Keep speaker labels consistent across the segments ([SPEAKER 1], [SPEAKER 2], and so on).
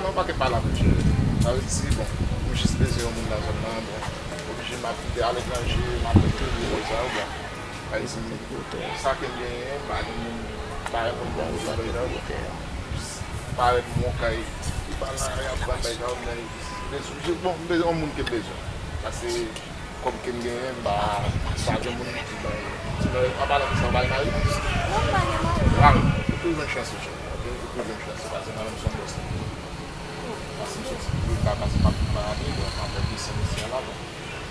[SPEAKER 1] Não para que falar muito. Aí disse, bom, eu fiz desenho muito na zona, obligé ma fille à l'étranger, ma petite coisa, aí disse, ça que bien, para um bom trabalhador, para um cai, para lá a trabalhar, mas bom, um mundo que beija, assim, como quem ganha, bah, sabe um mundo que vai, a bala que só vai mais, claro, tudo uma chance, tudo uma chance, fazer uma noção dessa. Para pasar para a vida, para a pesquisa inicial,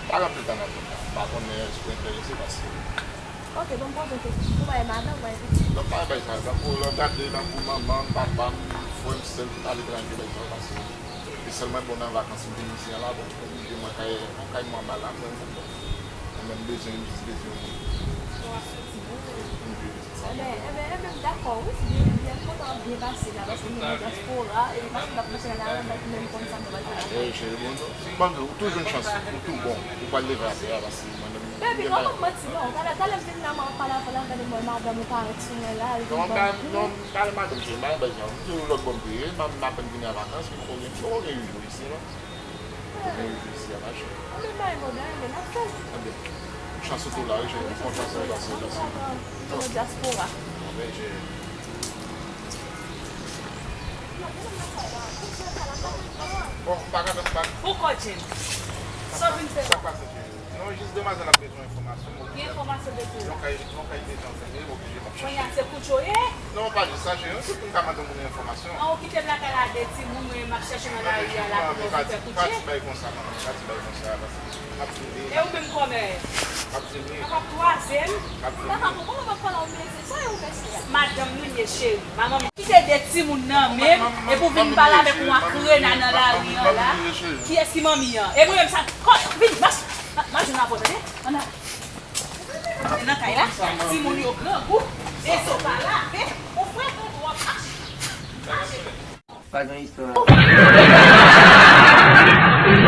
[SPEAKER 1] para aplicar na vida, para poner as coisas assim.
[SPEAKER 2] Ok, donc pas de question. Tu vas nada, vai.
[SPEAKER 1] Não vai beijar, dá por gato, dá por mamãe, papá, foi sempre ali grande beijar assim. Isso é mais bom na vacância inicial lá, bom, de uma cai uma bala, mas desenho.
[SPEAKER 2] É mesmo d'accord, oui, bien content de passer là, parce que nous avons diaspora et parce que la prochaine année, on va même comme ça, on va
[SPEAKER 1] faire. Toujours une chance, tout bon, on va lever à terre, assim,
[SPEAKER 2] Baby, como mati não? Cada vez que nós falamos que nós madame para que lá,
[SPEAKER 1] não, cara, madame, mas não, tu logo bom dia, mas na pandemia vacances, não tem ici, não? Tem ici, acho.
[SPEAKER 2] Mais moderne, na festa.
[SPEAKER 1] Chance tout là, j'ai une confiance là, c'est
[SPEAKER 2] la diaspora.
[SPEAKER 1] Bon, pas.
[SPEAKER 2] Pourquoi tu? Só vim ter.
[SPEAKER 1] Não, juste demasiado a pedir uma informação.
[SPEAKER 2] Que informação de tu?
[SPEAKER 1] Não cai de gente também, obligé.
[SPEAKER 2] Conhece Cuchoye?
[SPEAKER 1] Não, pas de ça, j'ai un peu de camarade de informação.
[SPEAKER 2] Ah, o que teve naquela de Timon e Marchech na área lá para você Cuchoye?
[SPEAKER 1] Vai com ça,
[SPEAKER 2] Eu mesmo comer. Para troisième. Maman, como vai falar o mês? Só eu mesmo. Madame Nunes chez maman. Qui c'est des Timon non même et pour venir parler avec moi creux dans la rue là. Qui est-ce qui m'a mis? Et moi même ça. Vite, mas je n'ai pas de on a na caïla si mon yo grand coup et so pas là on fait on doit marcher
[SPEAKER 3] Pas une histoire.